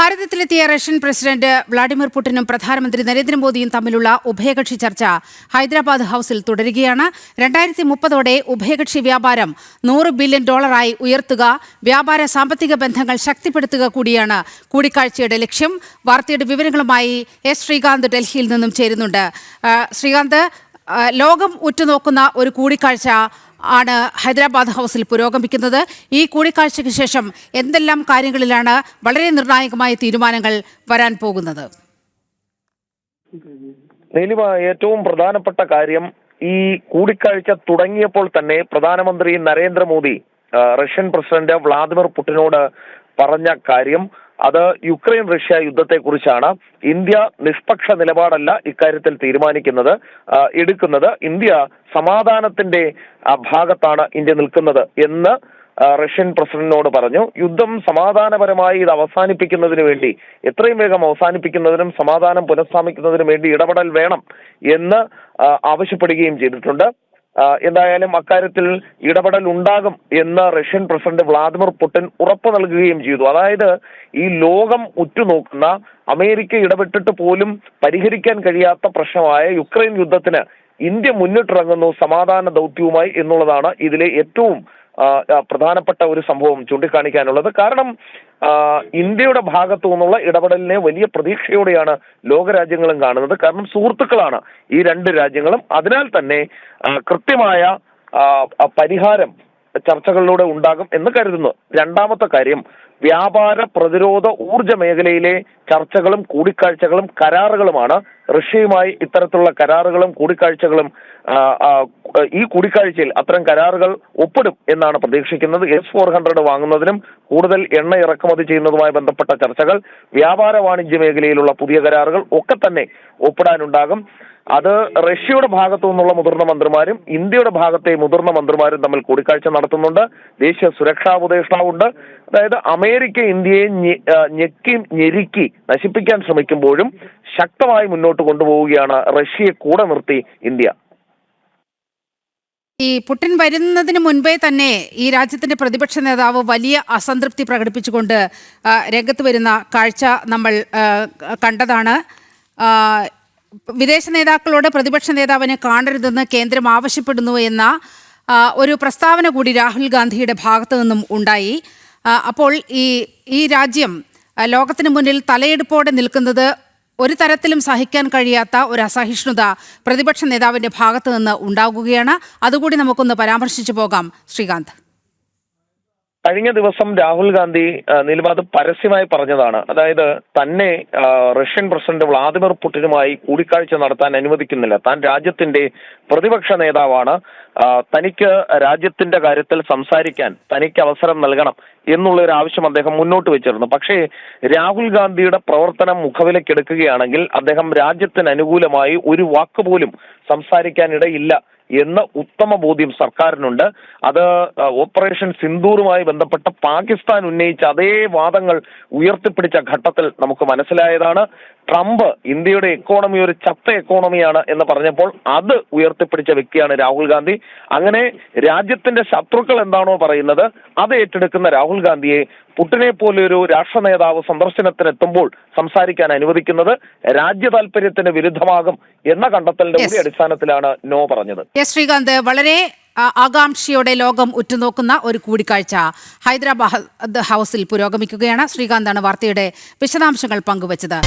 ഭാരതത്തിലെത്തിയ Russian president Vladimir പുടിനും പ്രധാനമന്ത്രി നരേന്ദ്രമോദിയും തമ്മിലുള്ള ഉഭയകക്ഷി ചർച്ച ഹൈദരാബാദ് ഹൌസിൽ തുടരുകയാണ്. 2030ഓടെ ഉഭയകക്ഷി വ്യാപാരം $100 ബില്യൺ ഉയർത്തുക, വ്യാപാര സാമ്പത്തിക ബന്ധങ്ങൾ ശക്തിപ്പെടുത്തുക കൂടിയാണ് കൂടിക്കാഴ്ചയുടെ ലക്ഷ്യം. വാർത്തയുടെ വിവരങ്ങളുമായി എസ് ശ്രീകാന്ത് ഡൽഹിയിൽ നിന്നും ചേരുന്നുണ്ട്. ശ്രീകാന്ത്, ലോകം ഉറ്റുനോക്കുന്ന ഒരു കൂടിക്കാഴ്ച ആണ് ഹൈദരാബാദ് ഹൌസിൽ പുരോഗമിക്കുന്നത്. ഈ കൂടിക്കാഴ്ചയ്ക്ക് ശേഷം എന്തെല്ലാം കാര്യങ്ങളിലാണ് വളരെ നിർണായകമായ തീരുമാനങ്ങൾ വരാൻ പോകുന്നത്? നീലിമ, ഏറ്റവും പ്രധാനപ്പെട്ട കാര്യം, ഈ കൂടിക്കാഴ്ച തുടങ്ങിയപ്പോൾ തന്നെ പ്രധാനമന്ത്രി നരേന്ദ്രമോദി റഷ്യൻ പ്രസിഡന്റ് വ്ളാദിമിർ പുടിനോട് പറഞ്ഞ കാര്യം അത് യുക്രൈൻ റഷ്യ യുദ്ധത്തെക്കുറിച്ചാണ്. ഇന്ത്യ നിഷ്പക്ഷ നിലപാടല്ല ഇക്കാര്യത്തിൽ എടുക്കുന്നത്. ഇന്ത്യ സമാധാനത്തിന്റെ ഭാഗത്താണ് ഇന്ത്യ നിൽക്കുന്നത് എന്ന് റഷ്യൻ പ്രസിഡന്റിനോട് പറഞ്ഞു. യുദ്ധം സമാധാനപരമായി ഇത് അവസാനിപ്പിക്കുന്നതിന് വേണ്ടി, എത്രയും വേഗം അവസാനിപ്പിക്കുന്നതിനും സമാധാനം പുനഃസ്ഥാപിക്കുന്നതിനും വേണ്ടി ഇടപെടൽ വേണം എന്ന് ആവശ്യപ്പെടുകയും ചെയ്തിട്ടുണ്ട്. എന്തായാലും അക്കാര്യത്തിൽ ഇടപെടൽ ഉണ്ടാകും എന്ന് റഷ്യൻ പ്രസിഡന്റ് വ്ളാദിമിർ പുടിൻ ഉറപ്പു നൽകുകയും ചെയ്തു. അതായത് ഈ ലോകം ഉറ്റുനോക്കുന്ന, അമേരിക്ക ഇടപെട്ടിട്ട് പോലും പരിഹരിക്കാൻ കഴിയാത്ത പ്രശ്നമായ യുക്രൈൻ യുദ്ധത്തിന് ഇന്ത്യ മുന്നിട്ടിറങ്ങുന്നു സമാധാന ദൗത്യവുമായി എന്നുള്ളതാണ് ഇതിലെ ഏറ്റവും പ്രധാനപ്പെട്ട ഒരു സംഭവം ചൂണ്ടിക്കാണിക്കാനുള്ളത്. കാരണം ഇന്ത്യയുടെ ഭാഗത്തു നിന്നുള്ള ഇടപെടലിനെ വലിയ പ്രതീക്ഷയോടെയാണ് ലോകരാജ്യങ്ങളും കാണുന്നത്. കാരണം സുഹൃത്തുക്കളാണ് ഈ രണ്ട് രാജ്യങ്ങളും. അതിനാൽ തന്നെ കൃത്യമായ പരിഹാരം ചർച്ചകളിലൂടെ ഉണ്ടാകും എന്ന് കരുതുന്നു. രണ്ടാമത്തെ കാര്യം, വ്യാപാര, പ്രതിരോധ, ഊർജ മേഖലയിലെ ചർച്ചകളും കൂടിക്കാഴ്ചകളും കരാറുകളുമാണ്. റഷ്യയുമായി ഇത്തരത്തിലുള്ള കരാറുകളും കൂടിക്കാഴ്ചകളും ഈ കൂടിക്കാഴ്ചയിൽ അത്തരം കരാറുകൾ ഒപ്പിടും എന്നാണ് പ്രതീക്ഷിക്കുന്നത്. S-400 വാങ്ങുന്നതിനും കൂടുതൽ എണ്ണ ഇറക്കുമതി ചെയ്യുന്നതുമായി ബന്ധപ്പെട്ട ചർച്ചകൾ, വ്യാപാര വാണിജ്യ മേഖലയിലുള്ള പുതിയ കരാറുകൾ ഒക്കെ തന്നെ ഒപ്പിടാനുണ്ടാകും. അത് റഷ്യയുടെ ഭാഗത്തു നിന്നുള്ള മുതിർന്ന മന്ത്രിമാരും ഇന്ത്യയുടെ ഭാഗത്തെ മുതിർന്ന മന്ത്രിമാരും തമ്മിൽ കൂടിക്കാഴ്ച നടത്തുന്നുണ്ട്. ദേശീയ സുരക്ഷാ ഉപദേഷ്ടാവുണ്ട്. അതായത് അമേരിക്ക ഇന്ത്യയെ ഞെരുക്കി നശിപ്പിക്കാൻ ശ്രമിക്കുമ്പോഴും ശക്തമായി മുന്നോട്ട് കൊണ്ടുപോവുകയാണ് റഷ്യയെ കൂടെ നിർത്തി ഇന്ത്യ. ഈ പുടിൻ വരുന്നതിന് മുൻപേ തന്നെ ഈ രാജ്യത്തിന്റെ പ്രതിപക്ഷ നേതാവ് വലിയ അസംതൃപ്തി പ്രകടിപ്പിച്ചുകൊണ്ട് രംഗത്ത് വരുന്ന കാഴ്ച നമ്മൾ കണ്ടതാണ്. വിദേശ നേതാക്കളോട് പ്രതിപക്ഷ നേതാവിനെ കാണരുതെന്ന് കേന്ദ്രം ആവശ്യപ്പെടുന്നു എന്ന ഒരു പ്രസ്താവന കൂടി രാഹുൽ ഗാന്ധിയുടെ ഭാഗത്തു നിന്നും ഉണ്ടായി. അപ്പോൾ ഈ രാജ്യം ലോകത്തിന് മുന്നിൽ തലയെടുപ്പോടെ നിൽക്കുന്നത് ഒരു തരത്തിലും സഹിക്കാൻ കഴിയാത്ത ഒരു അസഹിഷ്ണുത പ്രതിപക്ഷ നേതാവിന്റെ ഭാഗത്തു നിന്ന് ഉണ്ടാകുകയാണ്. അതുകൂടി നമുക്കൊന്ന് പരാമർശിച്ചു പോകാം. ശ്രീകാന്ത്, കഴിഞ്ഞ ദിവസം രാഹുൽ ഗാന്ധി നിലപാട് പരസ്യമായി പറഞ്ഞതാണ്. അതായത് തന്നെ റഷ്യൻ പ്രസിഡന്റ് വ്ളാദിമിർ പുടിനുമായി കൂടിക്കാഴ്ച നടത്താൻ അനുവദിക്കുന്നില്ല. താൻ രാജ്യത്തിന്റെ പ്രതിപക്ഷ നേതാവാണ്. തനിക്ക് രാജ്യത്തിന്റെ കാര്യത്തിൽ സംസാരിക്കാൻ തനിക്ക് അവസരം നൽകണം എന്നുള്ള ഒരു ആവശ്യം അദ്ദേഹം മുന്നോട്ട് വെച്ചിരുന്നു. പക്ഷേ രാഹുൽ ഗാന്ധിയുടെ പ്രവർത്തനം മുഖവിലക്കെടുക്കുകയാണെങ്കിൽ അദ്ദേഹം രാജ്യത്തിന് അനുകൂലമായി ഒരു വാക്കുപോലും സംസാരിക്കാനിടയില്ല എന്ന ഉത്തമ ബോധ്യം സർക്കാരിനുണ്ട്. അത് ഓപ്പറേഷൻ സിന്ദൂറുമായി ബന്ധപ്പെട്ട പാകിസ്ഥാൻ ഉന്നയിച്ച അതേ വാദങ്ങൾ ഉയർത്തിപ്പിടിച്ച ഘട്ടത്തിൽ നമുക്ക് മനസ്സിലായതാണ്. ട്രംപ് ഇന്ത്യയുടെ എക്കോണമി ഒരു ചത്ത എക്കോണമിയാണ് എന്ന് പറഞ്ഞപ്പോൾ അത് ഉയർത്തിപ്പിടിച്ച വ്യക്തിയാണ് രാഹുൽ ഗാന്ധി. അങ്ങനെ രാജ്യത്തിന്റെ ശത്രുക്കൾ എന്താണോ പറയുന്നത് അത് ഏറ്റെടുക്കുന്ന രാഹുൽ ഗാന്ധിയെ പുടിനെ പോലെ ഒരു രാഷ്ട്ര നേതാവ് സന്ദർശനത്തിനെത്തുമ്പോൾ സംസാരിക്കാൻ അനുവദിക്കുന്നത് രാജ്യ താൽപര്യത്തിന് വിരുദ്ധമാകും എന്ന കണ്ടെത്തലിന്റെ കൂടി അടിസ്ഥാനത്തിലാണ് നോ പറഞ്ഞത്. ശ്രീകാന്ത്, വളരെ ആകാംക്ഷയോടെ ലോകം ഉറ്റുനോക്കുന്ന ഒരു കൂടിക്കാഴ്ച ഹൈദരാബാദ് ഹൌസിൽ പുരോഗമിക്കുകയാണ്. ശ്രീകാന്താണ് വാർത്തയുടെ വിശദാംശങ്ങൾ പങ്കുവച്ചത്.